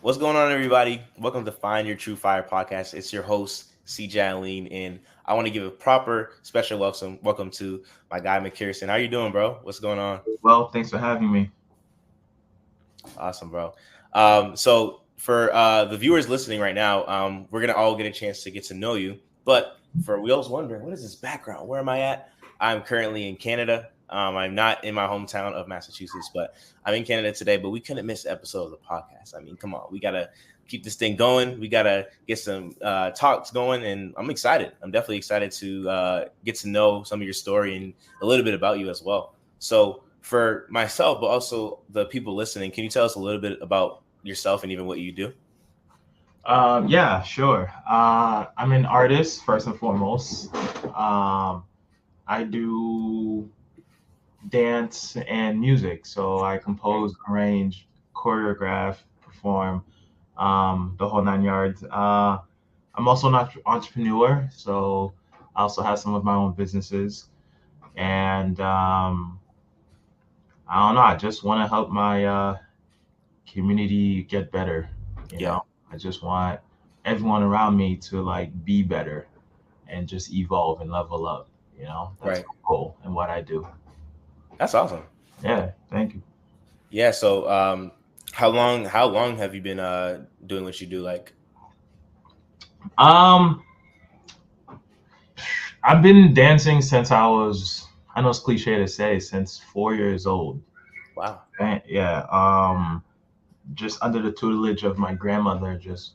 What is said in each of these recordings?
What's going on, everybody? Welcome to Find Your True Fire podcast. It's your host, CJ Aline, and I want to give a proper special welcome to my guy, McKersin. How you doing, bro? What's going on? Well, thanks for having me. Awesome, bro. So for the viewers listening right now, we're gonna all get a chance to get to know you. But for Wheels wondering, what is this background? Where am I at? I'm currently in Canada. I'm not in my hometown of Massachusetts, but I'm in Canada today. But we couldn't miss an episode of the podcast. I mean, come on, we gotta keep this thing going. We gotta get some talks going, and I'm excited. I'm definitely excited to get to know some of your story and a little bit about you as well. So for myself, but also the people listening, can you tell us a little bit about yourself and even what you do? Yeah, sure. I'm an artist first and foremost. I do dance and music, so I compose, arrange, choreograph, perform, the whole nine yards. I'm also an entrepreneur, so I also have some of my own businesses, and I don't know. I just want to help my community get better. You Yeah, know, I just want everyone around me to like be better and just evolve and level up. That's right. my goal and what I do. That's awesome. Yeah, thank you. Yeah. So, how long have you been doing what you do? Like, Um, I've been dancing since I know it's cliche to say, since 4 years old. wow. Yeah. Just under the tutelage of my grandmother, just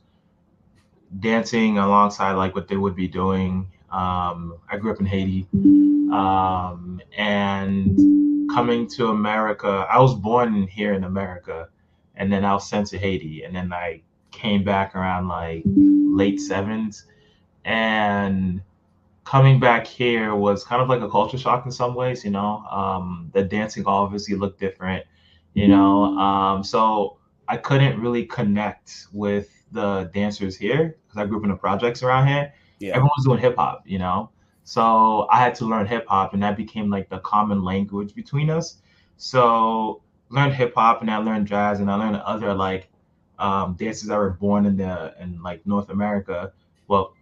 dancing alongside like what they would be doing. I grew up in Haiti, and coming to America, I was born here in America, and then I was sent to Haiti, and then I came back around like late sevens, and coming back here was kind of like a culture shock in some ways. The dancing obviously looked different, so I couldn't really connect with the dancers here because I grew up in the projects around here. Yeah. Everyone was doing hip hop, so I had to learn hip hop, and that became like the common language between us. So learned hip hop, and I learned jazz, and I learned other like dances that were born in like North America, well,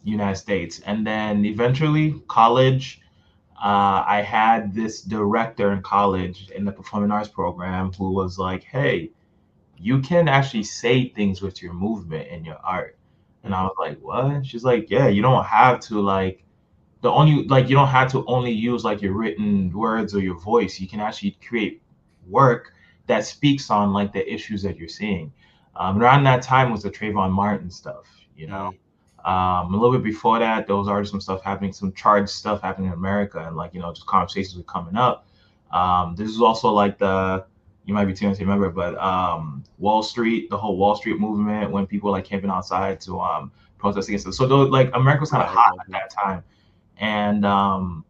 United States, and then eventually college. I had this director in college in the performing arts program who was like, "Hey, you can actually say things with your movement and your art." And I Mm-hmm. was like, "What?" She's like, "Yeah, you don't have to like the only like you don't have to only use like your written words or your voice. You can actually create work that speaks on like the issues that you're seeing." Around that time was the Trayvon Martin stuff, you know. Mm-hmm. A little bit before that, there was already some stuff happening, some charged stuff happening in America, and like just conversations were coming up. This is also like the you might be too young to remember, but Wall Street, the whole Wall Street movement, when people were like camping outside to protest against it. So though, like America was kind Yeah, of I heard hot about at that. that time, and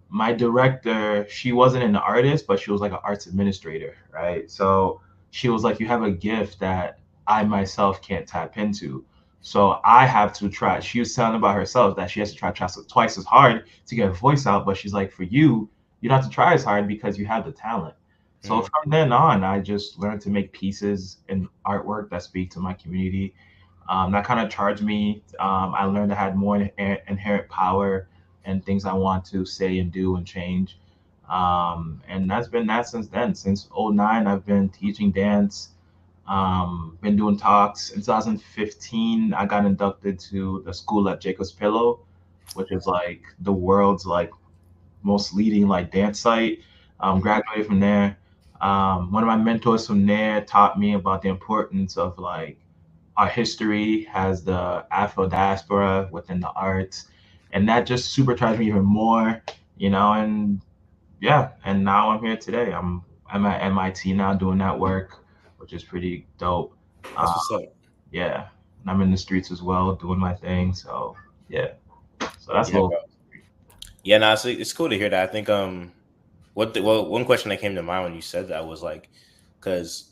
my director, she wasn't an artist, but she was like an arts administrator, right? So she was like, "You have a gift that I myself can't tap into." So I have to try. She was telling about herself that she has to try twice as hard to get her voice out. But she's like, for you don't have to try as hard because you have the talent. So Mm-hmm. from then on, I just learned to make pieces and artwork that speak to my community. That kind of charged me. I learned I had more inherent power and things I want to say and do and change. And that's been that since then. Since '09, I've been teaching dance, been doing talks. In 2015, I got inducted to the school at Jacob's Pillow, which is like the world's like most leading like dance site. Mm-hmm. Graduated from there. One of my mentors from there taught me about the importance of like our history has the Afro diaspora within the arts, and that just supercharged me even more, And yeah, and now I'm here today. I'm at MIT now doing that work, which is pretty dope. That's Uh, what's up. yeah, and I'm in the streets as well, doing my thing. So yeah, so that's a Yeah, little. bro. Yeah, no, it's cool to hear that. I think one question that came to mind when you said that was like, because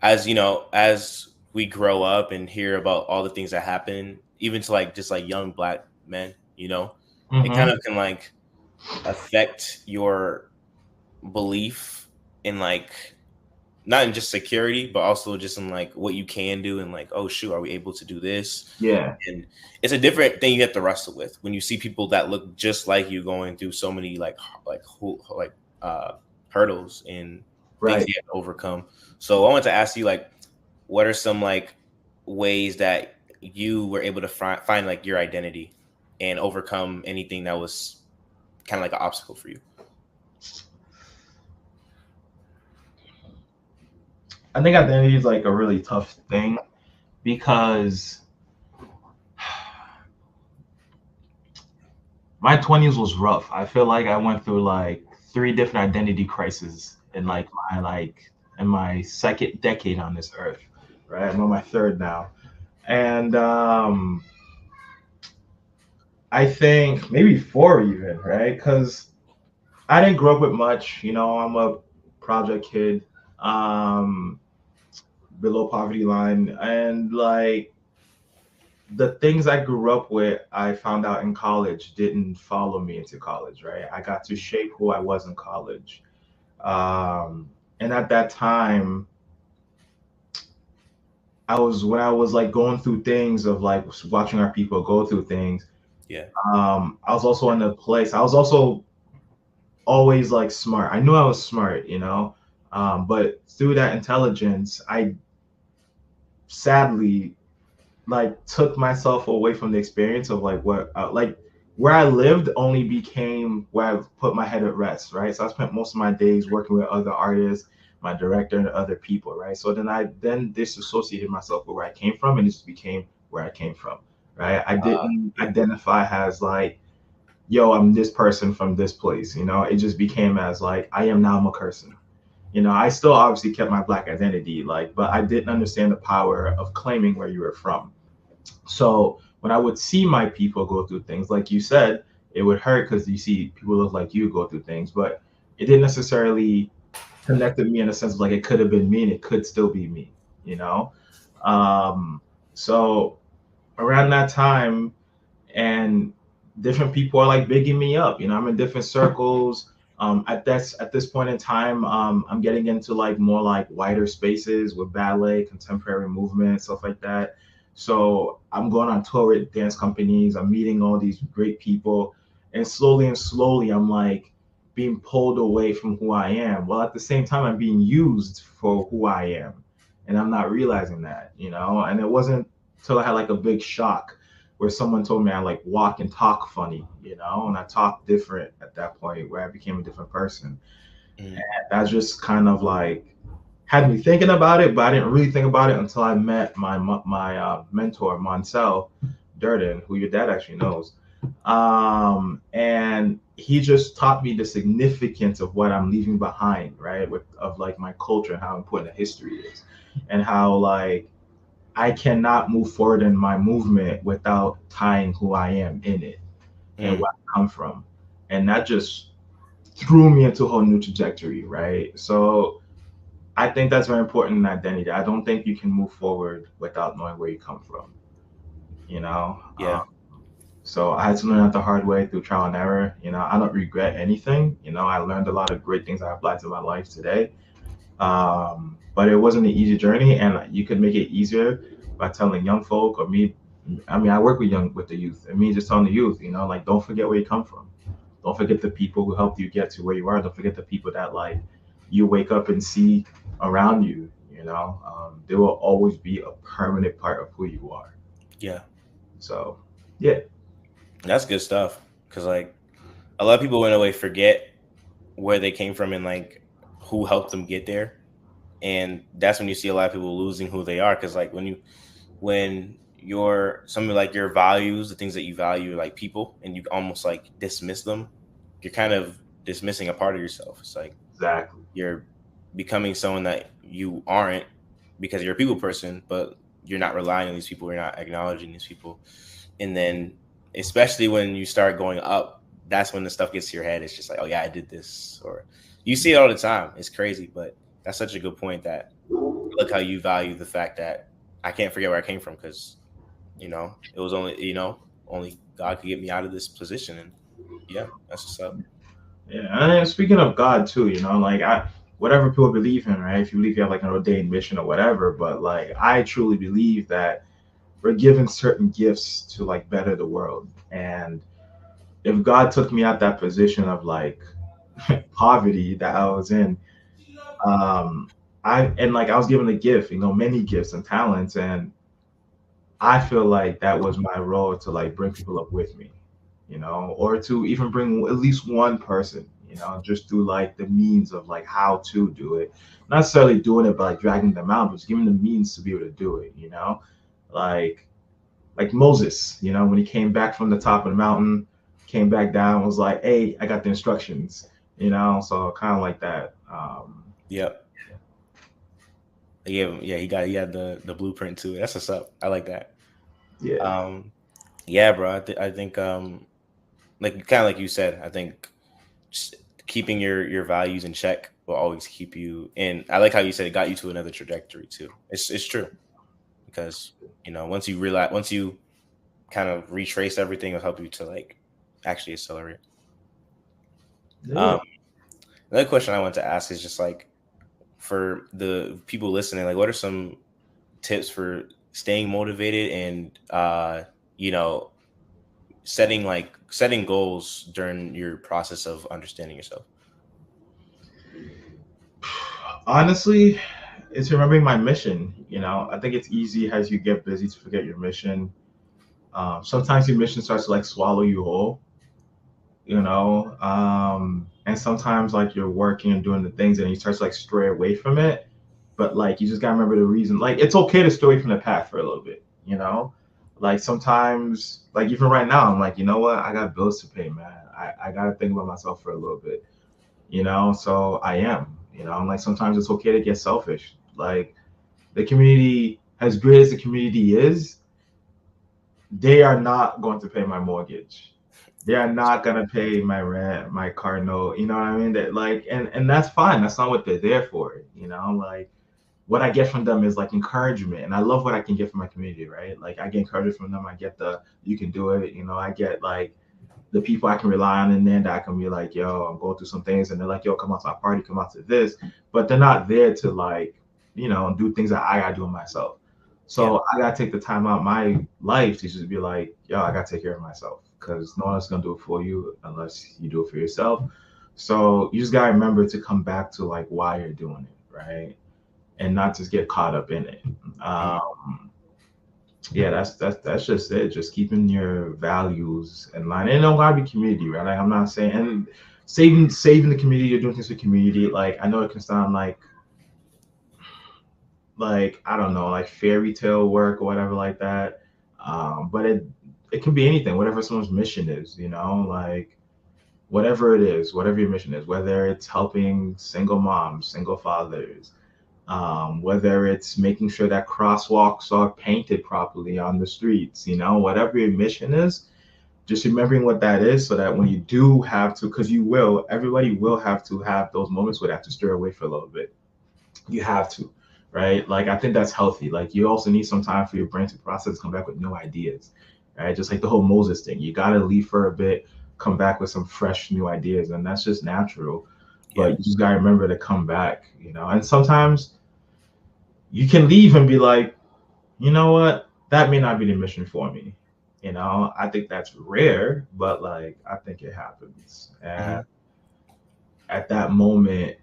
as you know, as we grow up and hear about all the things that happen, even to like just like young black men, it kind Mm-hmm. of can like affect your belief in like not in just security, but also just in like what you can do and like, oh shoot, are we able to do this? Yeah. And it's a different thing you have to wrestle with when you see people that look just like you going through so many hurdles and things Right. you have to overcome. So I wanted to ask you, like, what are some like ways that you were able to find like your identity and overcome anything that was kind of like an obstacle for you? I think identity is like a really tough thing because my 20s was rough. I feel like I went through like 3 different identity crises in like my second decade on this earth. Right, I'm on my third now, and I think maybe 4 even. Right, because I didn't grow up with much. I'm a project kid, um, below poverty line, and like the things I grew up with, I found out in college didn't follow me into college, right? I got to shape who I was in college. And at that time, when I was like going through things of like watching our people go through things. Yeah. I was also in a place, I was also always like smart. I knew I was smart, but through that intelligence, I sadly like took myself away from the experience of like what like where I lived only became where I put my head at rest, right? So I spent most of my days working with other artists, my director, and other people, right? So then I disassociated myself with where I came from, and it just became where I came from, right? I didn't identify as like, yo, I'm this person from this place, It just became as like, I am now McKersin. I still obviously kept my Black identity, like, but I didn't understand the power of claiming where you were from. So when I would see my people go through things, like you said, it would hurt because you see people look like you go through things, but it didn't necessarily connect with me in a sense of like it could have been me and it could still be me, you know? So around that time, and different people are like bigging me up, I'm in different circles. At this point in time, I'm getting into like more like wider spaces with ballet, contemporary movement, stuff like that. So I'm going on tour with dance companies. I'm meeting all these great people, and slowly, I'm like being pulled away from who I am. While at the same time, I'm being used for who I am, and I'm not realizing that, And it wasn't till I had like a big shock where someone told me I like walk and talk funny, and I talk different at that point where I became a different person. And that just kind of like had me thinking about it, but I didn't really think about it until I met my mentor, Monsell Durden, who your dad actually knows. And he just taught me the significance of what I'm leaving behind, right? Of like my culture and how important the history is, and how like I cannot move forward in my movement without tying who I am in it and where I come from. And that just threw me into a whole new trajectory, right? So I think that's very important in identity. I don't think you can move forward without knowing where you come from, you know? Yeah. So I had to learn that the hard way through trial and error. I don't regret anything. I learned a lot of great things I applied to my life today. But it wasn't an easy journey, and you could make it easier by telling young folk or me. I mean, I work with the youth, and me just telling the youth, like, don't forget where you come from. Don't forget the people who helped you get to where you are. Don't forget the people that like you wake up and see around you. They will always be a permanent part of who you are. Yeah. So, yeah. That's good stuff. Because like a lot of people in a way forget where they came from and like who helped them get there. And that's when you see a lot of people losing who they are. Because like when you're something like your values, the things that you value, like people, and you almost like dismiss them, you're kind of dismissing a part of yourself. It's like Exactly. you're becoming someone that you aren't because you're a people person, but you're not relying on these people. You're not acknowledging these people. And then especially when you start going up, that's when the stuff gets to your head. It's just like, oh yeah, I did this, or you see it all the time. It's crazy, but that's such a good point that look how you value the fact that I can't forget where I came from because, it was only God could get me out of this position. And yeah, that's what's up. Yeah, and speaking of God too, like whatever people believe in, right? If you believe you have like an ordained mission or whatever, but like I truly believe that we're given certain gifts to like better the world. And if God took me out that position of like poverty that I was in, um, I was given a gift, many gifts and talents, and I feel like that was my role to like bring people up with me, or to even bring at least one person, just through like the means of like how to do it. Not necessarily doing it by like dragging them out, but just giving them the means to be able to do it, like Moses, when he came back from the top of the mountain, came back down, was like, hey, I got the instructions, so kind of like that. Yep. Yeah, he had the blueprint too. That's what's up. I like that. Yeah. Yeah, bro. I think like kind of like you said, I think just keeping your values in check will always keep you in. I like how you said it got you to another trajectory too. It's true, because once you kind of retrace everything, it'll help you to like actually accelerate. Yeah. Another question I want to ask is just like, for the people listening, like what are some tips for staying motivated and setting goals during your process of understanding yourself? Honestly, it's remembering my mission. I think it's easy as you get busy to forget your mission. Sometimes your mission starts to like swallow you whole, and sometimes like you're working and doing the things and you start to like stray away from it. But like you just gotta remember the reason. Like it's okay to stray away from the path for a little bit, Like sometimes, like even right now, I'm like, you know what? I got bills to pay, man. I gotta think about myself for a little bit, So I am, I'm like sometimes it's okay to get selfish. Like the community, as great as the community is, they are not going to pay my mortgage. They are not gonna pay my rent, my car note. You know what I mean? That like, and that's fine. That's not what they're there for. Like what I get from them is like encouragement, and I love what I can get from my community. Right? Like I get encouragement from them. I get the you can do it. I get like the people I can rely on, and then that I can be like, yo, I'm going through some things, and they're like, yo, come out to our party, come out to this, but they're not there to like, do things that I gotta do myself. So I gotta take the time out my life to just be like, yo, I gotta take care of myself because no one else gonna do it for you unless you do it for yourself. So you just gotta remember to come back to like why you're doing it, right? And not just get caught up in it. Yeah, that's just it. Just keeping your values in line. And it don't gotta be community, right? Like I'm not saying and saving the community, you're doing things for community. Like I know it can sound like I don't know, like fairy tale work or whatever like that. But it can be anything, whatever someone's mission is, like whatever it is, whatever your mission is, whether it's helping single moms, single fathers, whether it's making sure that crosswalks are painted properly on the streets, whatever your mission is, just remembering what that is so that when you do have to, because everybody will have to have those moments where they have to stir away for a little bit. You have to, right? Like I think that's healthy. Like you also need some time for your brain to process, come back with new ideas, right? Just like the whole Moses thing, you gotta leave for a bit, come back with some fresh new ideas, and that's just natural. But you just gotta remember to come back, And sometimes you can leave and be like, you know what, that may not be the mission for me. I think that's rare, but like I think it happens. And at that moment,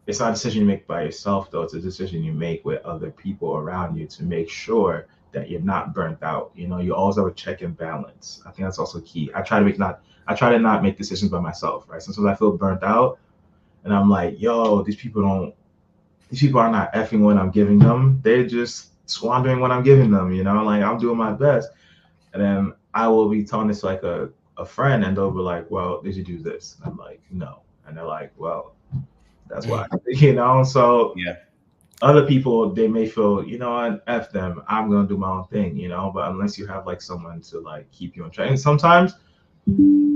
it's not a decision you make by yourself though, it's a decision you make with other people around you to make sure that you're not burnt out. You always have a check and balance. I think that's also key. I try to not make decisions by myself, right? Sometimes I feel burnt out and I'm like, yo, these people are not effing what I'm giving them. They're just squandering what I'm giving them, like I'm doing my best. And then I will be telling this to like a friend and they'll be like, well, did you do this? And I'm like, no. And they're like, well, that's why, So other people, they may feel, what, F them, I'm going to do my own thing, but unless you have like someone to like keep you on track. And sometimes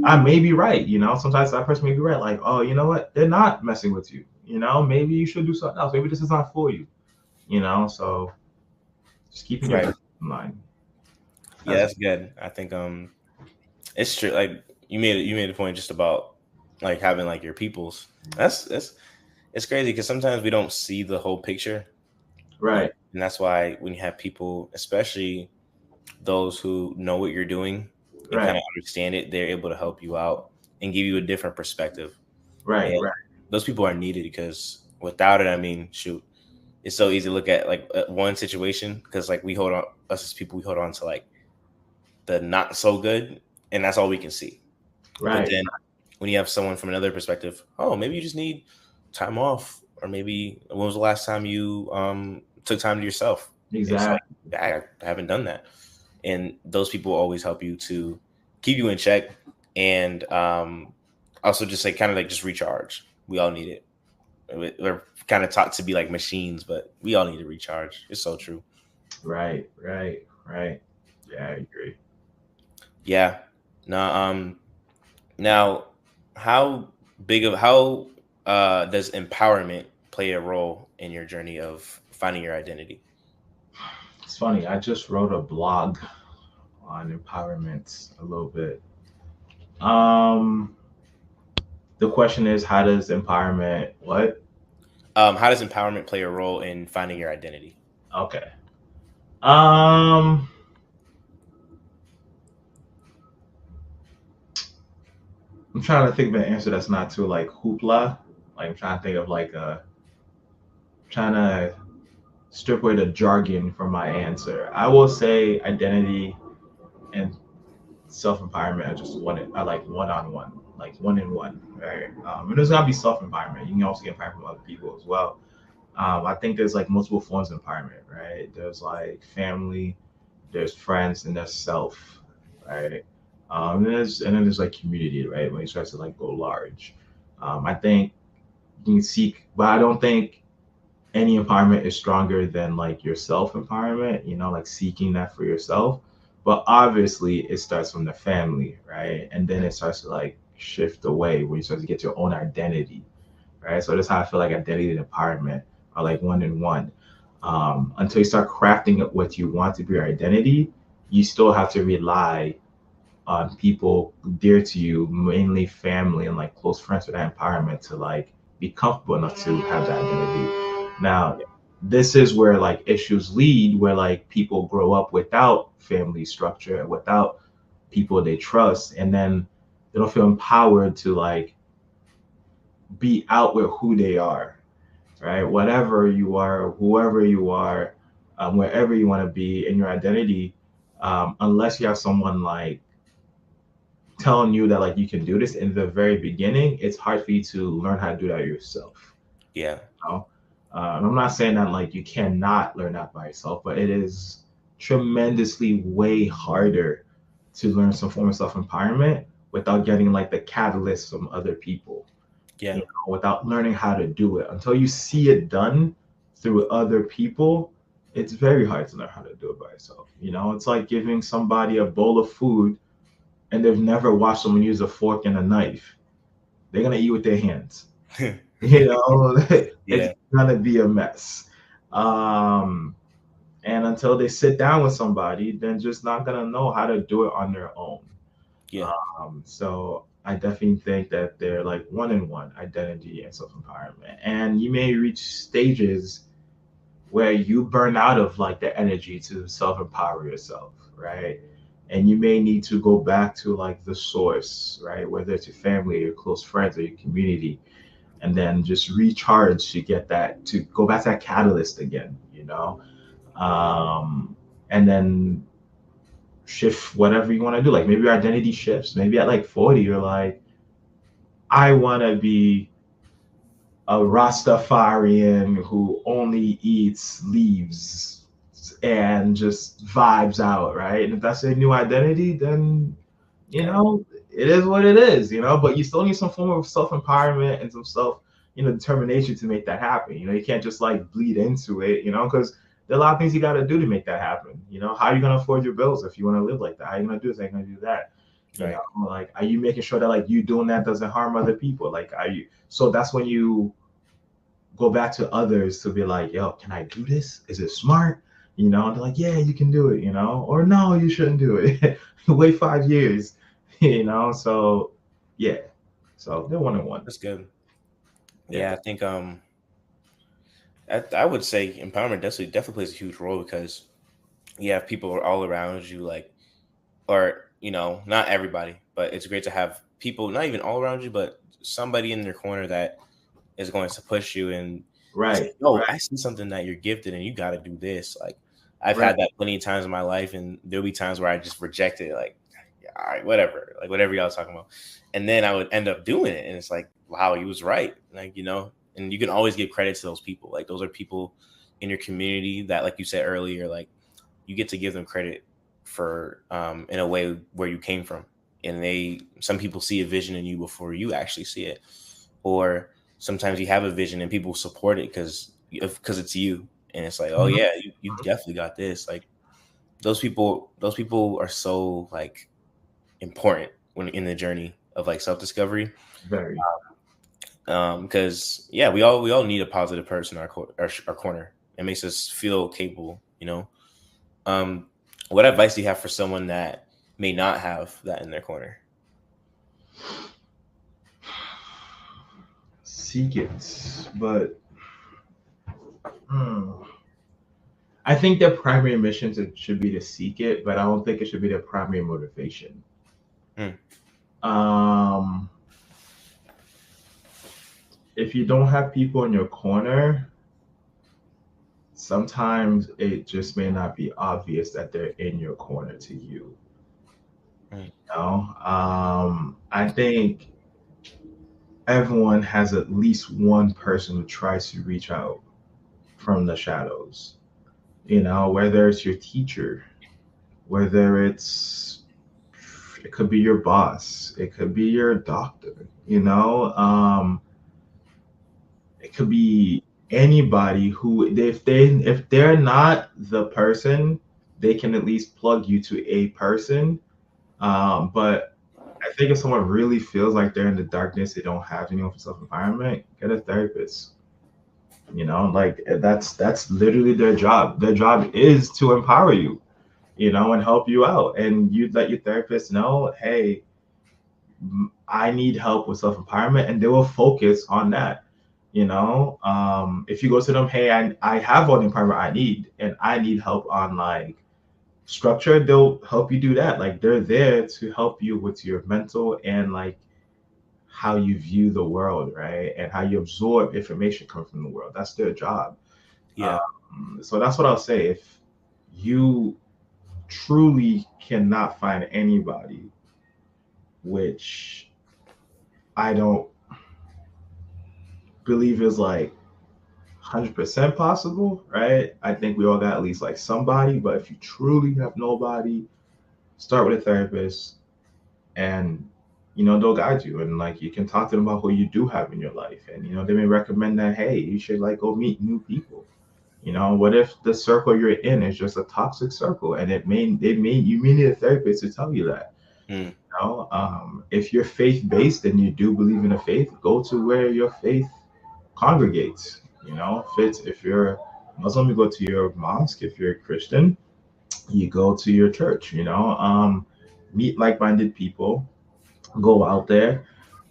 I may be right, sometimes that person may be right. Like, oh, you know what? They're not messing with you. Maybe you should do something else. Maybe this is not for you, so just keeping your in mind. Yeah, that's good. I think it's true. Like you made a point just about like having like your peoples. That's It's crazy because sometimes we don't see the whole picture. Right. And that's why when you have people, especially those who know what you're doing and kind Right. of understand it, they're able to help you out and give you a different perspective. Right. And Right. those people are needed because without it, I mean, shoot, it's so easy to look at like one situation because like we hold on, us as people, we hold on to like the not so good, and that's all we can see. But Right. then when you have someone from another perspective, oh, maybe you just need time off, or maybe when was the last time you took time to yourself? It's Exactly. like I haven't done that, and those people always help you to keep you in check, and also just like kind of like just recharge. We all need it. We're kind of taught to be like machines, but we all need to recharge. It's so true. Right. Right. Right. Yeah, I agree. Yeah. Now, now, how how does empowerment play a role in your journey of finding your identity? It's funny. I just wrote a blog on empowerment a little bit. Um, the question is, how does empowerment what? How does empowerment play a role in finding your identity? Okay. Um, I'm trying to think of an answer that's not too like hoopla. Like I'm trying to think of like trying to strip away the jargon from my answer. I will say identity and self empowerment are just I like one on one, like one in one, right? And there's gotta be self empowerment. You can also get empowerment from other people as well. I think there's like multiple forms of empowerment, right? There's like family, there's friends, and there's self, right? And then there's like community, right? When you start to like go large, I think you can seek, but I don't think any empowerment is stronger than like your self empowerment. You know, like seeking that for yourself. But obviously, it starts from the family, right? And then it starts to like shift away when you start to get your own identity, right? So that's how I feel like identity and empowerment are like one in one. Until you start crafting what you want to be your identity, you still have to rely on people dear to you, mainly family and like close friends with that empowerment to like be comfortable enough to have that identity. Now, this is where like issues lead, where like people grow up without family structure, without people they trust, and then they don't feel empowered to like be out with who they are, right? Whatever you are, whoever you are, wherever you want to be in your identity, unless you have someone like telling you that like you can do this in the very beginning, it's hard for you to learn how to do that yourself. Yeah, You know? And I'm not saying that like you cannot learn that by yourself, but it is tremendously way harder to learn some form of self empowerment without getting like the catalyst from other people, yeah, without learning how to do it. Until you see it done through other people, it's very hard to learn how to do it by yourself. You know, it's like giving somebody a bowl of food and they've never watched someone use a fork and a knife. They're gonna eat with their hands. You know, it's yeah, gonna be a mess. Um, and until they sit down with somebody, they're just not gonna know how to do it on their own. yeah, So I definitely think that they're like one in one identity and self empowerment. And you may reach stages where you burn out of like the energy to self empower yourself, right? And you may need to go back to like the source, right? Whether it's your family, your close friends, or your community, and then just recharge to get that to go back to that catalyst again, you know? And then shift whatever you want to do. Like maybe your identity shifts. Maybe at like 40, you're like, I want to be a Rastafarian who only eats leaves and just vibes out, right? And if that's a new identity, then you okay, know it is what it is, you know. But you still need some form of self empowerment and some self, determination to make that happen. You know, you can't just like bleed into it, because there are a lot of things you got to do to make that happen. You know, how are you gonna afford your bills if you want to live like that? How are you gonna do this? How are you gonna do that? You know, right, like are you making sure that like you doing that doesn't harm other people? Like are you? So that's when you go back to others to be like, yo, can I do this? Is it smart? And they're like, yeah, you can do it, or no, you shouldn't do it. Wait 5 years, So yeah. So they're one on one. that's good. Yeah, I think I would say empowerment definitely plays a huge role because you have people all around you, like, or not everybody, but it's great to have people not even all around you, but somebody in your corner that is going to push you and say, Right, "Oh, right, I see something that you're gifted and you got to do this." Like, I've right. had that plenty of times in my life, and there'll be times where I just reject it, like, yeah, all right, whatever, like whatever y'all talking about, and then I would end up doing it, and it's like, wow, he was right, like and you can always give credit to those people. Like, those are people in your community that, like you said earlier, like, you get to give them credit for in a way where you came from, and some people see a vision in you before you actually see it, or sometimes you have a vision and people support it because it's you, and it's like, oh Mhm. yeah, you definitely got this. Like, those people are so, like, important when in the journey of, like, self-discovery, Very. because yeah, we all need a positive person in our corner. It makes us feel capable. um what advice do you have for someone that may not have that in their corner? Seek it, but hmm, I think their primary mission should be to seek it, but I don't think it should be their primary motivation. Hmm. Um, if you don't have people in your corner, sometimes it just may not be obvious that they're in your corner to you. Hmm. I think everyone has at least one person who tries to reach out from the shadows. Whether it's your teacher, whether it could be your boss, it could be your doctor, it could be anybody who, if they're not the person, they can at least plug you to a person. But I think if someone really feels like they're in the darkness, they don't have anyone for self-environment, get a therapist. Like that's literally their job. Their job is to empower you, and help you out. And you let your therapist know, hey, I need help with self empowerment, and they will focus on that. If you go to them, hey, I have all the empowerment I need, and I need help on like structure, they'll help you do that. Like they're there to help you with your mental and like how you view the world, right? And how you absorb information coming from the world. That's their job. Yeah. So that's what I'll say. If you truly cannot find anybody, which I don't believe is like 100% possible, right? I think we all got at least like somebody, but if you truly have nobody, start with a therapist, and they'll guide you, and like you can talk to them about who you do have in your life, and they may recommend that, hey, you should like go meet new people. What if the circle you're in is just a toxic circle, and you may need a therapist to tell you that. Hmm. If you're faith based and you do believe in a faith, go to where your faith congregates. If you're Muslim, you go to your mosque. If you're a Christian, you go to your church. Meet like-minded people, go out there,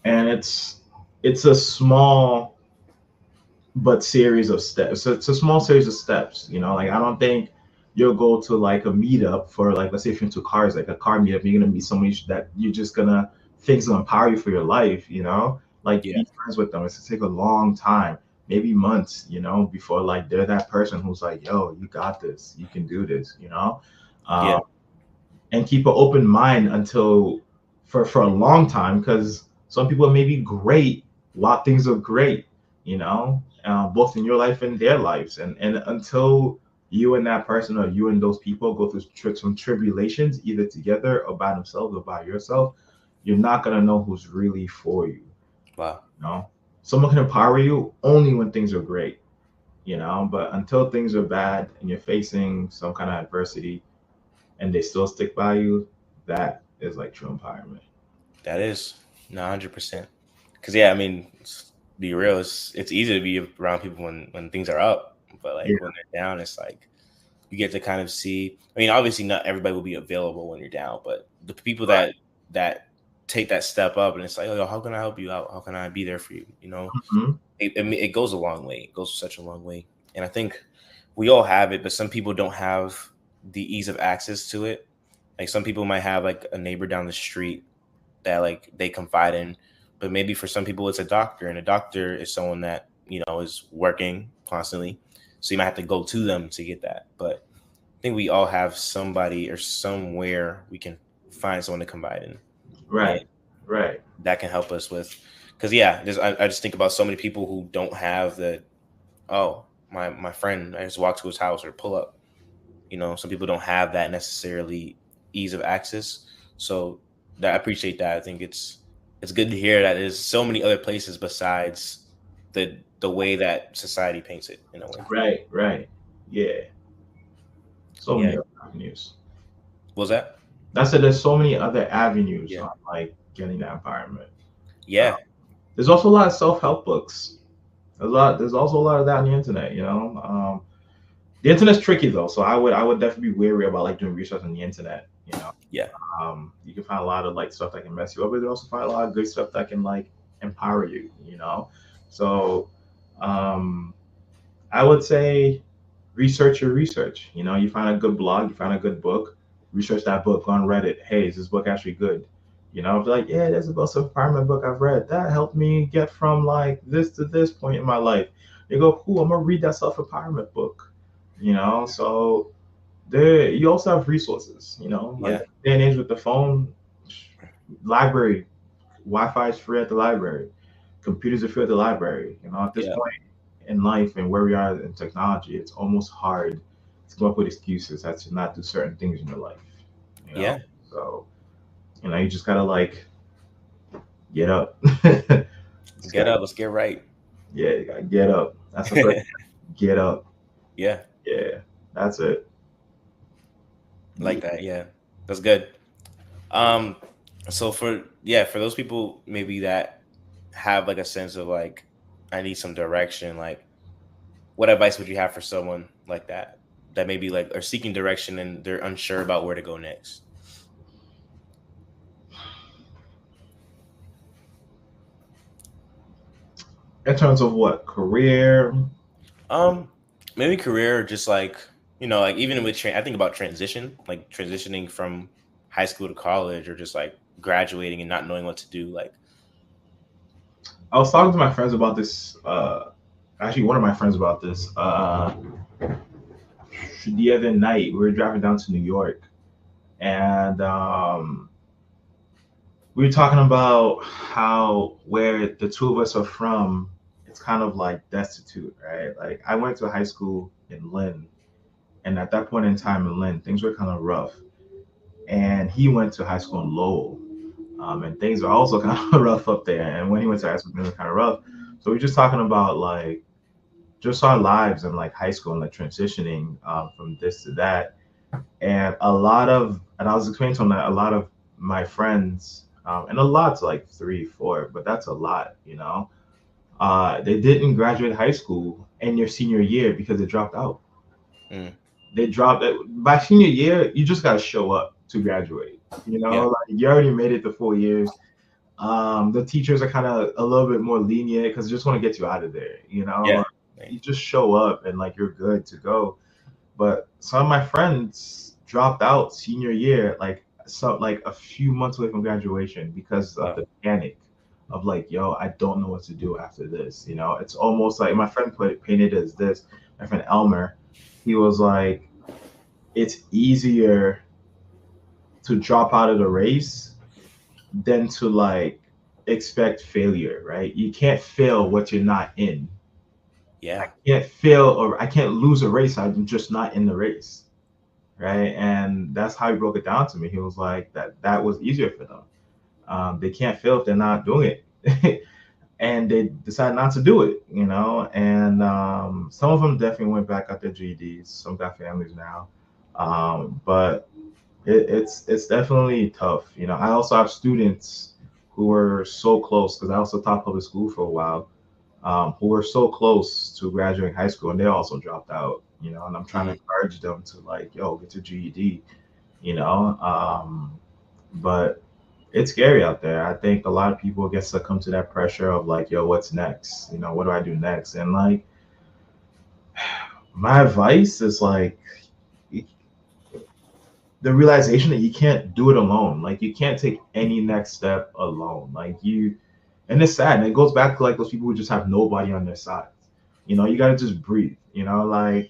and it's a small but series of steps. So it's a small series of steps. Like I don't think you'll go to like a meetup for like, let's say if you're into cars, like a car meetup, you're gonna meet somebody that you're just gonna things gonna empower you for your life. Like Yeah. be friends with them. It's gonna take a long time, maybe months. Before like they're that person who's like, yo, you got this, you can do this. Yeah. Um, and keep an open mind until for a long time, because some people may be great while things are great, both in your life and their lives, and until you and that person or you and those people go through some tribulations, either together or by themselves or by yourself, you're not going to know who's really for you. Wow. Someone can empower you only when things are great, but until things are bad and you're facing some kind of adversity and they still stick by you, that is like true empowerment. That is 100%. Because yeah, I mean, be real, it's easy to be around people when things are up, but Yeah, like when they're down, it's like you get to kind of see. I mean, obviously, not everybody will be available when you're down, but the people right. that take that step up, and it's like, oh, yo, how can I help you out? How can I be there for you? You know, Mm-hmm. it goes a long way. It goes such a long way. And I think we all have it, but some people don't have the ease of access to it. Like some people might have like a neighbor down the street that like they confide in, but maybe for some people it's a doctor, and a doctor is someone that, you know, is working constantly. So you might have to go to them to get that. But I think we all have somebody or somewhere we can find someone to confide in. And Right. Right. that can help us with, because yeah, I just think about so many people who don't have the, oh, my friend, I just walk to his house or pull up. You know, some people don't have that necessarily ease of access. So that I appreciate that. I think it's good to hear that there's so many other places besides the way that society paints it in a way. Right. Right. Yeah. So Yeah. many other avenues. What was that? I said there's so many other avenues Yeah. on like getting that environment. Yeah. There's also a lot of self-help books. There's also a lot of that on the internet. The internet's tricky though, so I would definitely be wary about like doing research on the internet. Yeah. You can find a lot of like stuff that can mess you up, but you also find a lot of good stuff that can like empower you. So um, I would say research your research. You find a good blog, you find a good book, research that book, go on Reddit. Hey, is this book actually good? If you're like, yeah, there's a self-empowerment book I've read that helped me get from like this to this point in my life. You go, cool, I'm gonna read that self-empowerment book. So there you also have resources. Like Yeah. day and age with the phone, library, Wi-Fi is free at the library, computers are free at the library. At this Yeah. point in life and where we are in technology, it's almost hard to come up with excuses as to not do certain things in your life. You know, Yeah. so you just gotta like get up. Just Get gotta, up. Let's get right. yeah, you gotta get up. That's the first. Get up. Yeah. Yeah, that's it. Yeah. Like that. Yeah. That's good. Um, so for those people maybe that have like a sense of like, I need some direction, like what advice would you have for someone like that maybe like are seeking direction and they're unsure about where to go next? In terms of what career? Um, maybe career, or just like, you know, like even with I think about transition, like transitioning from high school to college, or just like graduating and not knowing what to do. Like, I was talking to my friends about this. Actually, one of my friends about this. The other night, we were driving down to New York, and we were talking about how where the two of us are from, it's kind of like destitute, right? Like I went to high school in Lynn, and at that point in time in Lynn, things were kind of rough. And he went to high school in Lowell, and things are also kind of rough up there. And when he went to high school, things were kind of rough. So we're just talking about like just our lives in like high school and like transitioning from this to that. And I was explaining to him that a lot of my friends, and a lot's like three, four, but that's a lot. They didn't graduate high school in your senior year because they dropped out. mm, They dropped it by senior year. You just got to show up to graduate. yeah, Like you already made it to 4 years. The teachers are kind of a little bit more lenient because they just want to get you out of there. yeah, You just show up and like you're good to go. But some of my friends dropped out senior year, like a few months away from graduation because of wow, the panic of like, yo, I don't know what to do after this. It's almost like my friend painted it as this. My friend Elmer, he was like, it's easier to drop out of the race than to like expect failure, right? You can't fail what you're not in. I yeah, can't fail or I can't lose a race. I'm just not in the race, right? And that's how he broke it down to me. He was like that was easier for them. They can't fail if they're not doing it. And they decided not to do it, And some of them definitely went back up their GEDs. Some got families now, but it's definitely tough. I also have students who were so close because I also taught public school for a while, who were so close to graduating high school and they also dropped out. And I'm trying to mm, encourage them to like, yo, get your GED. you know. But It's scary out there. I think a lot of people get succumb to that pressure of like, yo, what's next? You know, what do I do next? And like, my advice is like the realization that you can't do it alone. Like, you can't take any next step alone. Like, and it's sad. And it goes back to like those people who just have nobody on their side. You know, you got to just breathe. You know, like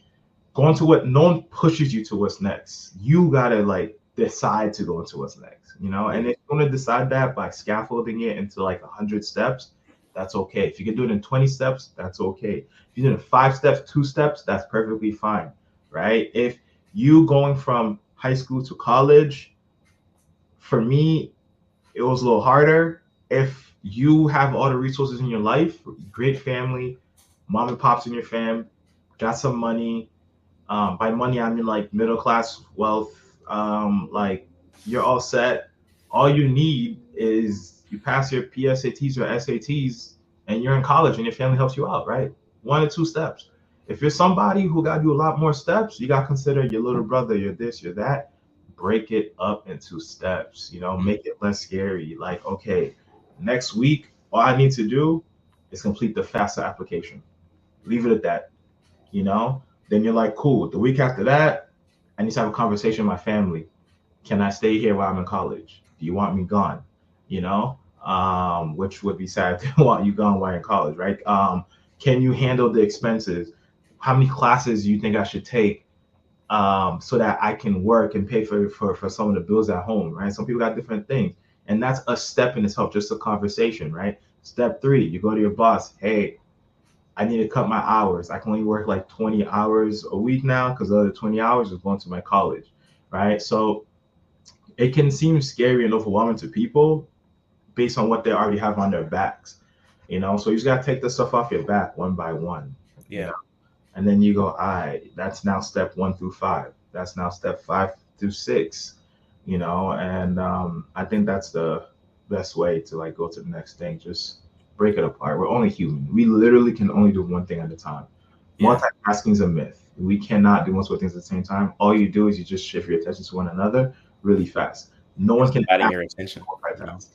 going to what no one pushes you to what's next. You got to like decide to go into what's next. You know, and if you want to decide that by scaffolding it into like 100 steps, that's okay. If you can do it in 20 steps, that's okay. If you do it in 5 steps, 2 steps, that's perfectly fine. Right. If you going from high school to college, for me, it was a little harder. If you have all the resources in your life, great family, mom and pops in your fam, got some money. By money, I mean like middle class wealth. Like, you're all set. All you need is you pass your PSATs or SATs, and you're in college, and your family helps you out, right? 1 or 2 steps. If you're somebody who got to do a lot more steps, you got to consider your little brother, your this, your that. Break it up into steps. You know, make it less scary. Like, okay, next week, all I need to do is complete the FAFSA application. Leave it at that. You know, then you're like, cool. The week after that, I need to have a conversation with my family. Can I stay here while I'm in college? Do you want me gone? You know, which would be sad to want you gone while you're in college, right? Can you handle the expenses? How many classes do you think I should take, so that I can work and pay for some of the bills at home, right? Some people got different things. And that's a step in itself, just a conversation, right? Step 3, you go to your boss. Hey, I need to cut my hours. I can only work like 20 hours a week now because the other 20 hours is going to my college, right? So it can seem scary and overwhelming to people based on what they already have on their backs, you know? So you just got to take the stuff off your back one by one. Yeah. You know? And then you go, all right, that's now step 1 through 5. That's now step 5 through 6, you know? And I think that's the best way to like go to the next thing. Just break it apart. We're only human. We literally can only do one thing at a time. Yeah. Multitasking is a myth. We cannot do multiple things at the same time. All you do is you just shift your attention to one another really fast. No one can Dividing your attention. multitask.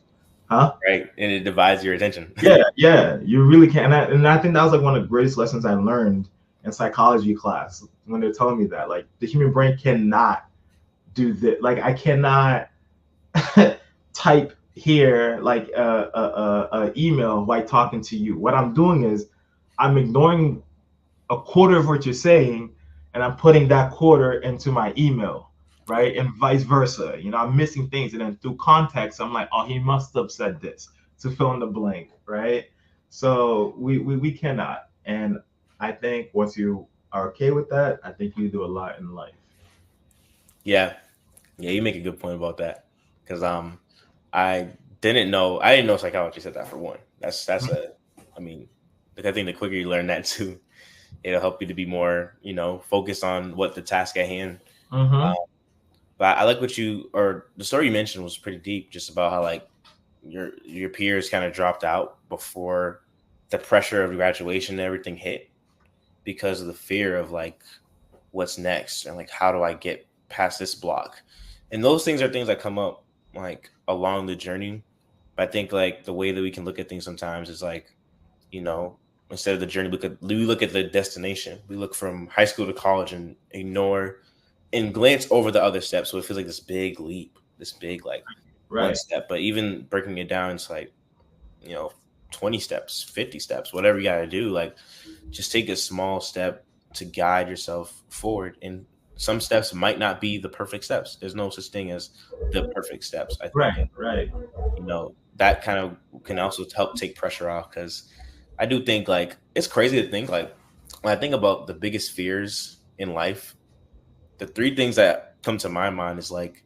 Huh? Right. And it divides your attention. Yeah, you really can. And I think that was like one of the greatest lessons I learned in psychology class when they're telling me that, like, the human brain cannot do this. Like, I cannot type here like a email while talking to you. What I'm doing is I'm ignoring a quarter of what you're saying, and I'm putting that quarter into my email, right? And vice versa. You know, I'm missing things, and then through context, I'm like, oh, he must have said this to fill in the blank, right? So we cannot. And I think once you are okay with that, I think you do a lot in life. Yeah. Yeah, you make a good point about that. Because I I didn't know psychology said that for one. That's I mean, I think the quicker you learn that too, it'll help you to be more, focused on what the task at hand. Mm-hmm. Um, but I like or the story you mentioned was pretty deep, just about how like your peers kind of dropped out before the pressure of graduation and everything hit because of the fear of like what's next and like how do I get past this block. And those things are things that come up like along the journey. But I think like the way that we can look at things sometimes is like, instead of the journey, we look at the destination. We look from high school to college and ignore and glance over the other steps. So it feels like this big leap, this big like one Right. step. But even breaking it down, it's like, 20 steps, 50 steps, whatever you got to do. Like just take a small step to guide yourself forward. And some steps might not be the perfect steps. There's no such thing as the perfect steps. I think, Right. Right. that kind of can also help take pressure off because I do think like it's crazy to think like when I think about the biggest fears in life, the three things that come to my mind is like,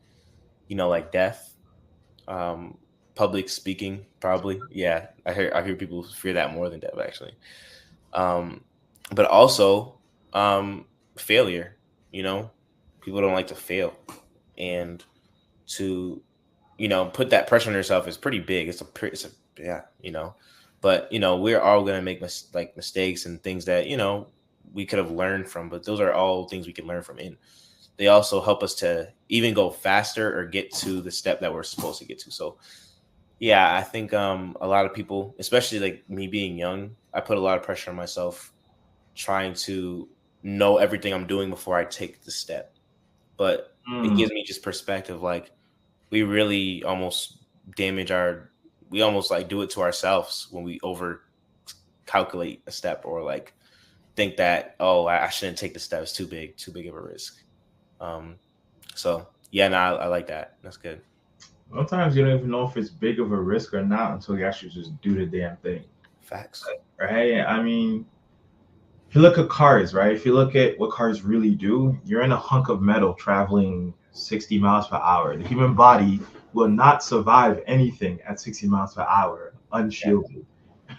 like death, um, public speaking, probably. Yeah, I hear people fear that more than death actually. Um, but also failure. You know, people don't like to fail, and to put that pressure on yourself is pretty big. Yeah, but we're all gonna make mistakes and things that we could have learned from. But those are all things we can learn from. And they also help us to even go faster or get to the step that we're supposed to get to. So Yeah, I think a lot of people, especially like me being young, I put a lot of pressure on myself trying to know everything I'm doing before I take the step. But it Mm, gives me just perspective. Like we really almost damage our, we almost like do it to ourselves when we over calculate a step or like think that, oh, I shouldn't take the step. It's too big of a risk. Um, so yeah, no, I like that. That's good. Sometimes you don't even know if it's big of a risk or not until you actually just do the damn thing, Facts. right? I mean, if you look at cars, right? If you look at what cars really do, you're in a hunk of metal traveling 60 miles per hour. The human body will not survive anything at 60 miles per hour Yeah. unshielded,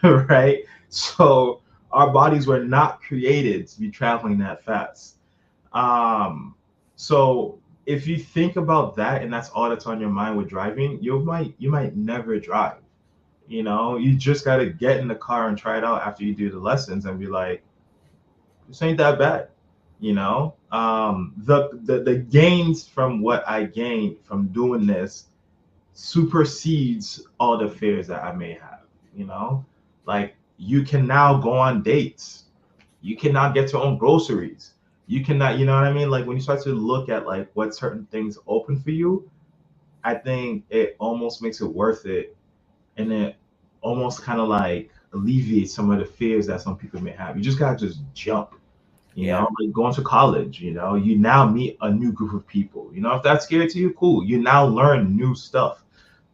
right? So our bodies were not created to be traveling that fast. Um, so if you think about that and that's all that's on your mind with driving, you might never drive. You just got to get in the car and try it out after you do the lessons and be like, this ain't that bad. The gains from what I gained from doing this supersedes all the fears that I may have. you know like you can now go on dates, you cannot get your own groceries, you cannot, you know what I mean? Like when you start to look at like what certain things open for you, I think it almost makes it worth it, and it almost kind of like alleviates some of the fears that some people may have. You just gotta just jump. Yeah. Like going to college, you now meet a new group of people. If that's scary to you, cool. You now learn new stuff.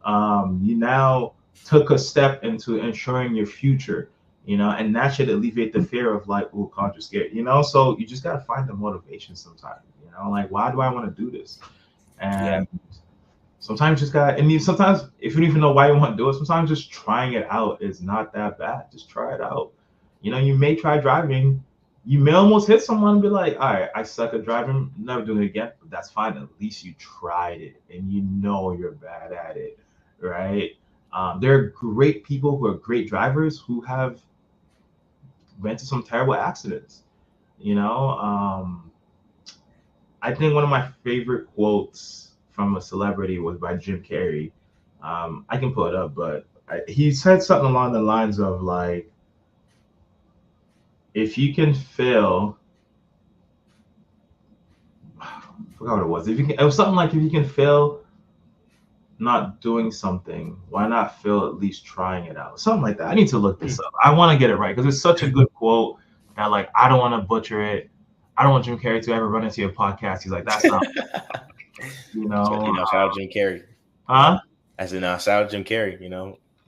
You now took a step into ensuring your future, and that should alleviate the fear of like, oh, God, you're scared, So you just gotta find the motivation sometimes, like why do I want to do this? Yeah. And sometimes you just got, and sometimes if you don't even know why you want to do it, sometimes just trying it out is not that bad. Just try it out. You may try driving. You may almost hit someone and be like, all right, I suck at driving, never doing it again. But that's fine. At least you tried it and you know you're bad at it, right? There are great people who are great drivers who have went into some terrible accidents. You know, I think one of my favorite quotes from a celebrity was by Jim Carrey. I can pull it up, but he said something along the lines of like, if you can fail, I forgot what it was. If you can, it was something like, if you can fail not doing something, why not fail at least trying it out? Something like that. I need to look this up. I want to get it right because it's such a good quote that like I don't want to butcher it. I don't want Jim Carrey to ever run into your podcast. He's like, that's not, you So, know, shout out Jim Carrey. huh? As in, shout out Jim Carrey.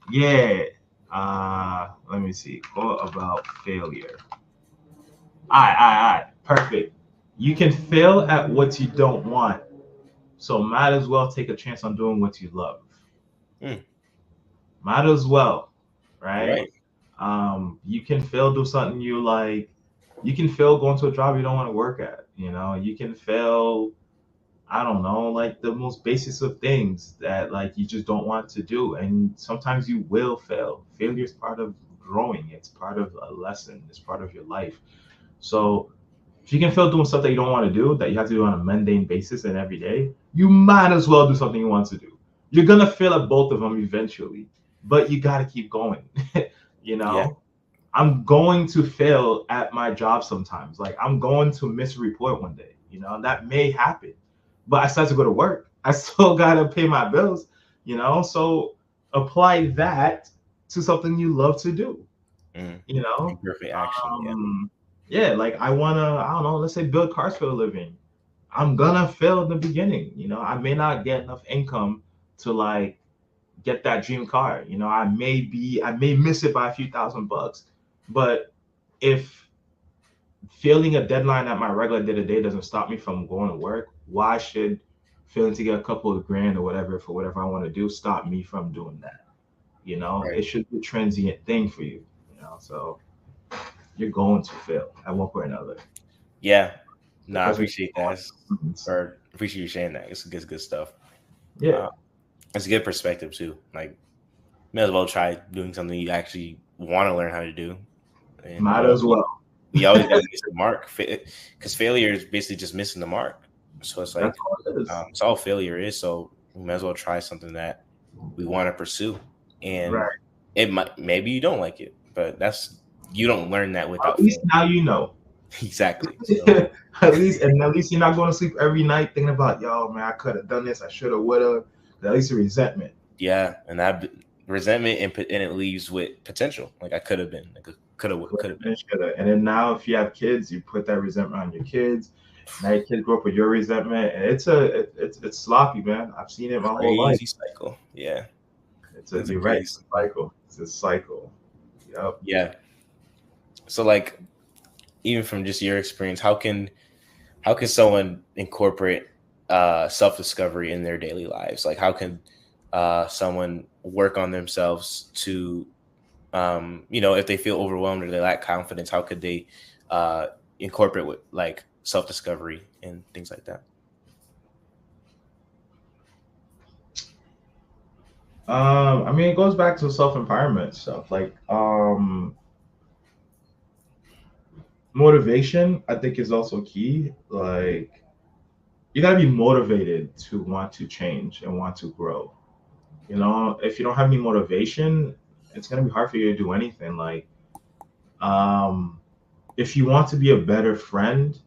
Yeah. Let me see. Quote about failure. All right. Perfect. You can fail at what you don't want, so might as well take a chance on doing what you love. Hmm. Might as well, right? Right. You can fail do something you like. You can fail going to a job you don't want to work at. You can fail, I don't know, like the most basics of things that like you just don't want to do. And sometimes you will fail. Failure is part of growing. It's part of a lesson. It's part of your life. So if you can fail doing stuff that you don't want to do, that you have to do on a mundane basis and every day, you might as well do something you want to do. You're gonna fail at both of them eventually, but you gotta keep going. you Yeah. know, I'm going to fail at my job sometimes. Like I'm going to miss a report one day, that may happen. But I still have to go to work. I still gotta pay my bills, So apply that to something you love to do, Mm. you know. Perfect action. Yeah. Yeah, like I don't know, let's say build cars for a living. I'm gonna fail in the beginning, I may not get enough income to like get that dream car. I may miss it by a few $1,000, but if failing a deadline at my regular day-to-day doesn't stop me from going to work, why should failing to get a couple of grand or whatever for whatever I want to do stop me from doing that? Right. It should be a transient thing for you, so you're going to fail at one point or another. Yeah. No, I Because we appreciate that. Or appreciate you sharing that. It's good stuff. yeah, Uh, it's a good perspective too. Like, may as well try doing something you actually want to learn how to do. And might as well. we always got to miss the mark because failure is basically just missing the mark. So it's like That's all it is. it's all failure is. So we might as well try something that we want to pursue. and it might, maybe you don't like it, but you don't learn that without At least failing. now you know. Exactly. So, at least you're not going to sleep every night thinking about, yo, man, I could have done this, I should have, would have. At least a resentment. yeah, and that resentment, and it leaves with potential. Like I could have been, like could have been. And then now, if you have kids, you put that resentment on your kids. Now your kids grow up with your resentment, and it's sloppy, man. I've seen it my whole life. Crazy cycle. Yeah, You're right. It's a cycle. It's a cycle. Yep. Yeah. So like, even from just your experience, how can someone incorporate self-discovery in their daily lives? Like how can someone work on themselves to if they feel overwhelmed or they lack confidence, how could they incorporate with like self-discovery and things like that? I mean, it goes back to self-empowerment stuff. Like, motivation, I think, is also key. Like, you gotta be motivated to want to change and want to grow. You know, if you don't have any motivation, it's gonna be hard for you to do anything. Like, if you want to be a better friend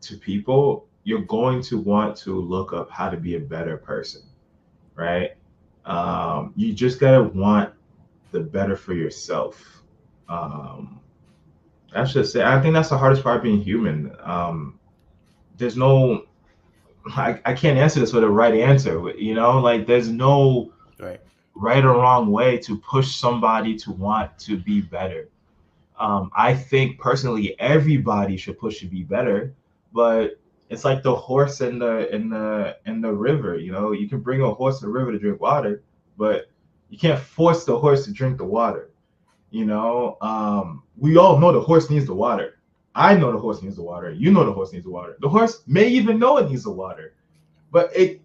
to people, you're going to want to look up how to be a better person, right? You just gotta want the better for yourself. That's just it. I think that's the hardest part of being human. There's no, I can't answer this with a right answer. Like there's no right or wrong way to push somebody to want to be better. I think personally, everybody should push to be better, but it's like the horse in the river. You can bring a horse to the river to drink water, but you can't force the horse to drink the water. We all know the horse needs the water. I know the horse needs the water. You know the horse needs the water. The horse may even know it needs the water, but it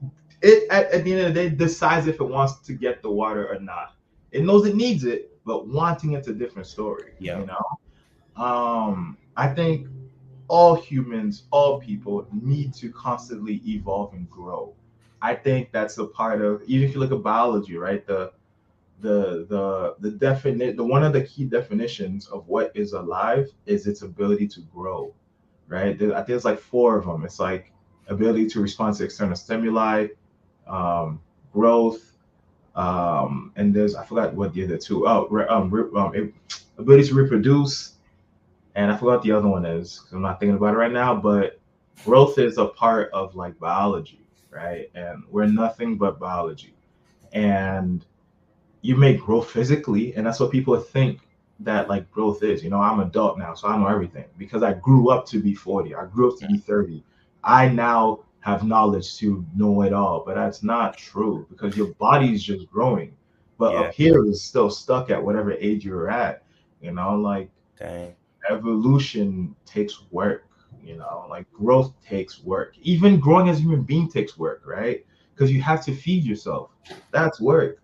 at the end of the day decides if it wants to get the water or not. It knows it needs it, but wanting it's a different story. Yeah. I think all humans, all people need to constantly evolve and grow. I think that's a part of, even if you look at biology, right? The one of the key definitions of what is alive is its ability to grow, right? I think there's like 4 of them. It's like ability to respond to external stimuli, growth, and there's, I forgot what the other 2. Ability to reproduce, and I forgot the other one is because I'm not thinking about it right now. But growth is a part of like biology, right? And we're nothing but biology, and you may grow physically, and that's what people think that like growth is. I'm an adult now, so I know everything because I grew up to be 40. I grew up to be 30. I now have knowledge to know it all, but that's not true because your body's just growing. But up here is still stuck at whatever age you're at. Like evolution takes work. Like growth takes work. Even growing as a human being takes work, right? Because you have to feed yourself. That's work.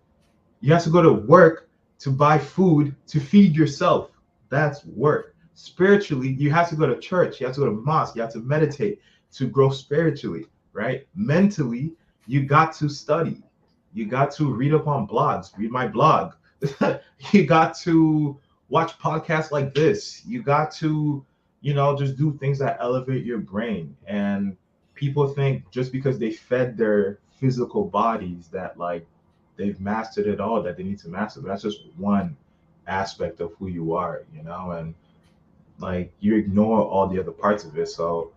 You have to go to work to buy food to feed yourself. That's work. Spiritually, you have to go to church. You have to go to mosque. You have to meditate to grow spiritually, right? Mentally, you got to study. You got to read up on blogs. Read my blog. You got to watch podcasts like this. You got to, just do things that elevate your brain. And people think just because they fed their physical bodies that like they've mastered it all that they need to master. But that's just one aspect of who you are, and like you ignore all the other parts of it. So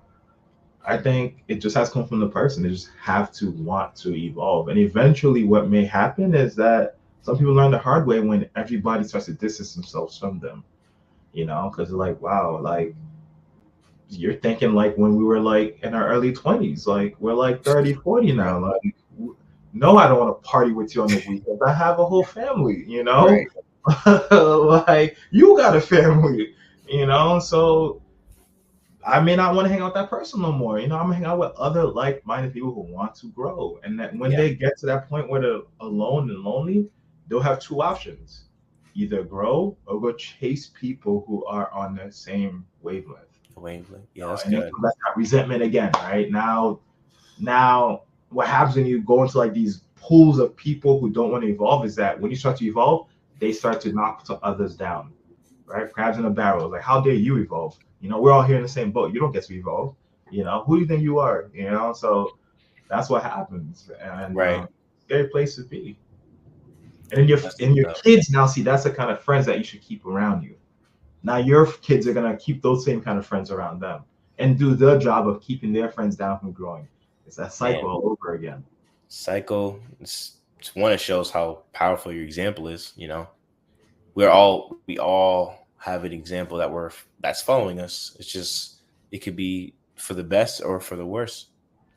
I think it just has to come from the person. They just have to want to evolve. And eventually what may happen is that some people learn the hard way when everybody starts to distance themselves from them, because they're like, wow, like you're thinking like when we were like in our early 20s, like we're like 30, 40 now. Like, no, I don't want to party with you on the weekends. I have a whole family, Right. like you got a family, so I may not want to hang out with that person no more. I'm gonna hang out with other like-minded people who want to grow. And that when they get to that point where they're alone and lonely, they'll have 2 options: either grow or go chase people who are on the same wavelength. Yeah, that's and good. that's that resentment again, right? Now what happens when you go into like these pools of people who don't want to evolve is that when you start to evolve, they start to knock to others down, right? Crabs in a barrel. Like, how dare you evolve? We're all here in the same boat. You don't get to evolve. Who do you think you are? So that's what happens, and Right. scary place to be. And then That's your tough. kids now see that's the kind of friends that you should keep around you. Now your kids are gonna keep those same kind of friends around them and do their job of keeping their friends down from growing. It's that Man, cycle all over again. cycle. It's one. It shows how powerful your example is. We all have an example that's following us. It's just it could be for the best or for the worst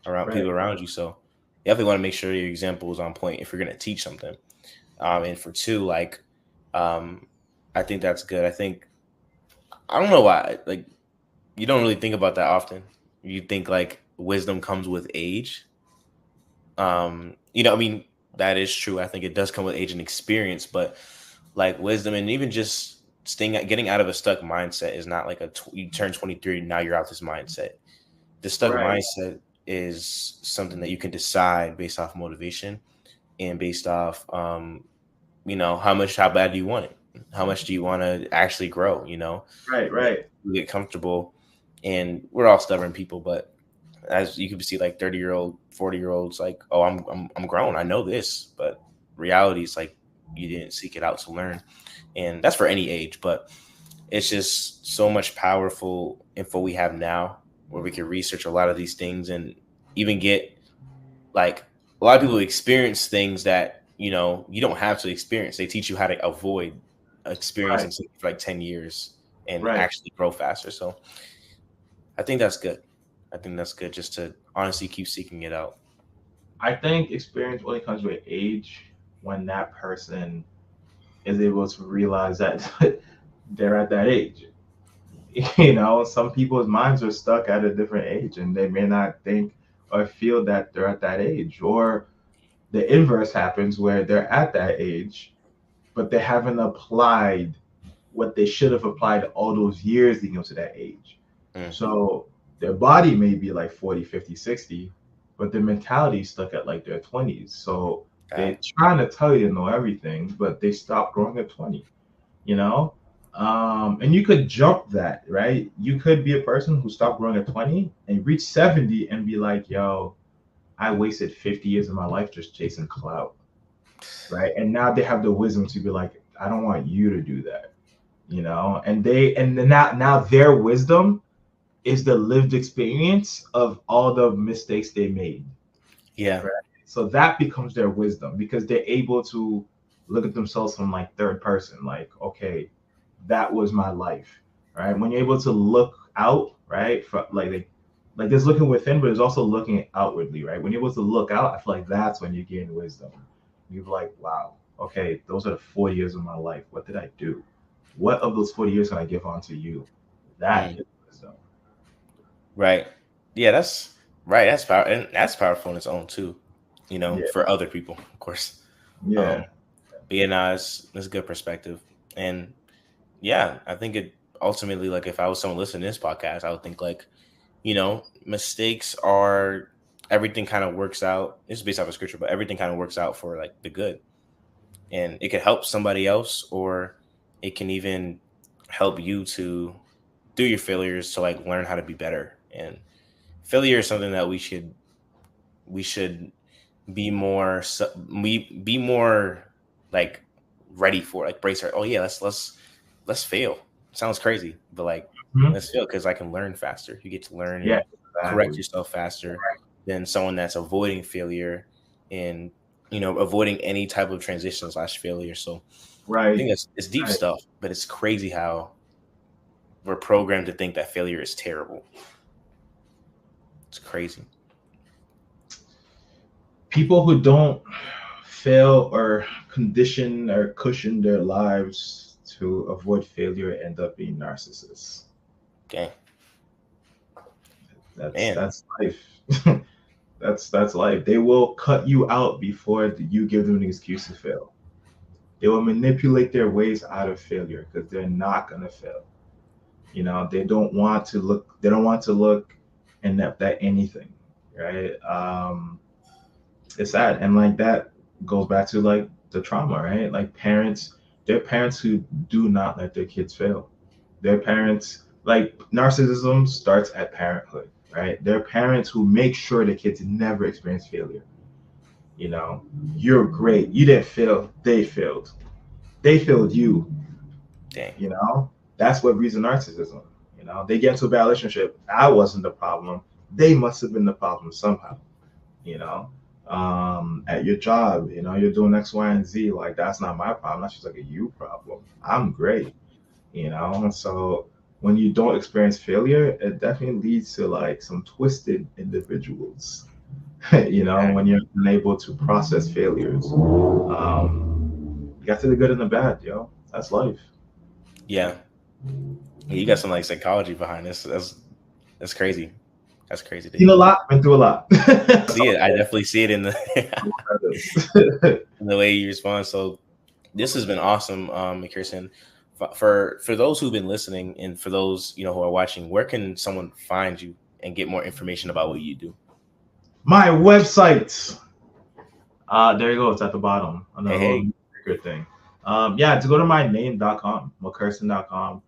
around Right. people around you. So you definitely want to make sure your example is on point if you're going to teach something. And for two, like, I think that's good. I don't know why, like, you don't really think about that often. You think like wisdom comes with age. I mean, that is true. I think it does come with age and experience, but like wisdom and even just getting out of a stuck mindset is not like you turn 23 now you're out this mindset. The stuck Right. mindset is something that you can decide based off motivation and based off how bad do you want it, how much do you want to actually grow. Right. And Right. you get comfortable, and we're all stubborn people, but as you can see, like 30-year-old 40-year-olds, like, oh, I'm grown, I know this, but reality is like you didn't seek it out to learn. And that's for any age, but it's just so much powerful info we have now where we can research a lot of these things and even get, like, a lot of people experience things that you don't have to experience. They teach you how to avoid Right. experiencing something for like 10 years and Right. actually grow faster. So I think that's good. I think that's good, just to honestly keep seeking it out. I think experience only comes with age when that person is able to realize that they're at that age. Some people's minds are stuck at a different age and they may not think or feel that they're at that age. Or the inverse happens where they're at that age, but they haven't applied what they should have applied all those years leading up to that age. Mm, So their body may be like 40, 50, 60, but their mentality is stuck at like their 20s. So they're God. trying to tell you to know everything, but they stop growing at 20, you know? And you could jump that, right? You could be a person who stopped growing at 20 and reach 70 and be like, yo, I wasted 50 years of my life just chasing clout, right? And now they have the wisdom to be like, I don't want you to do that, and now their wisdom is the lived experience of all the mistakes they made. Yeah. Right. So that becomes their wisdom because they're able to look at themselves from like third person, like, okay, that was my life. Right. When you're able to look out, right, for like there's looking within, but there's also looking outwardly, right? When you're able to look out, I feel like that's when you gain wisdom. You're like, wow, okay, those are the 4 years of my life. What did I do? What of those 40 years can I give on to you? That Mm, is wisdom. right. Yeah, that's right. That's power, and that's powerful in its own too. Yeah. For other people, of course. Yeah. Um, but yeah, no, it's a good perspective, and yeah, I think it ultimately, like, if I was someone listening to this podcast, I would think like, mistakes are everything kind of works out. It's based off of scripture, but everything kind of works out for like the good, and it could help somebody else, or it can even help you to through your failures to like learn how to be better. And failure is something that we should be more like ready for, like brace our, oh yeah, let's fail. Sounds crazy, but like, Mhm. let's fail because I can learn faster. You get to learn Yeah, and correct exactly. yourself faster than someone that's avoiding failure and avoiding any type of transition slash failure. So I Right. think it's deep Right. stuff, but it's crazy how we're programmed to think that failure is terrible. It's crazy. People who don't fail or condition or cushion their lives to avoid failure end up being narcissists. Okay, That's man. that's life. That's life. They will cut you out before you give them an excuse to fail. They will manipulate their ways out of failure because they're not gonna fail. They don't want to look. They don't want to look inept at anything, right? it's sad. And like that goes back to like the trauma, right? Like parents, there are parents who do not let their kids fail. Their parents, like narcissism starts at parenthood, right? There are parents who make sure their kids never experience failure. You know, you're great. You didn't fail. They failed. They failed you. Dang. You know, that's what breeds a narcissism. You know, they get into a bad relationship. I wasn't the problem. They must have been the problem somehow. You know, at your job, you know, you're doing X, Y, and Z. Like that's not my problem. That's just like a you problem. I'm great. You know, and so when you don't experience failure, it definitely leads to like some twisted individuals. You know, Okay. when you're unable to process failures, you got to the good and the bad, yo. That's life. Yeah. You got some like psychology behind this. That's crazy. That's crazy to Seen a hear. lot, been through a lot. See it. I definitely see it in the in the way you respond. So this has been awesome, McKersin. For those who've been listening and for those who are watching, where can someone find you and get more information about what you do? My website. There you go. It's at the bottom on the Hey. little secret thing. Yeah, to go to myname.com, McKersin.com.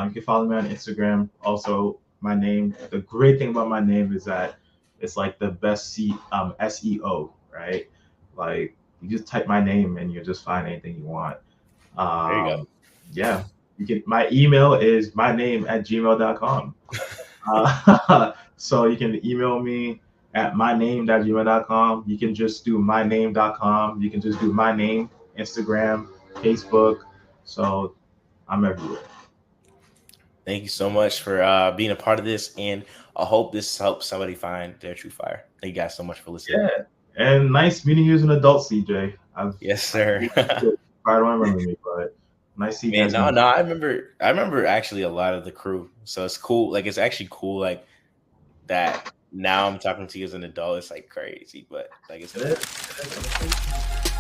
You can follow me on Instagram. Also, my name. The great thing about my name is that it's like the best SEO, right? Like you just type my name and you'll just find anything you want. There you go. Yeah, you can. My email is myname@gmail.com. So you can email me at myname.gmail.com. You can just do myname.com. You can just do my name, Instagram, Facebook. So I'm everywhere. Thank you so much for being a part of this, and I hope this helps somebody find their true fire. Thank you guys so much for listening. Yeah, and nice meeting you as an adult, CJ. Yes, sir. I don't remember me, but nice seeing you Man, guys. no, I remember actually a lot of the crew. So it's cool. Like it's actually cool, like that now I'm talking to you as an adult. It's like crazy, but like it's It is.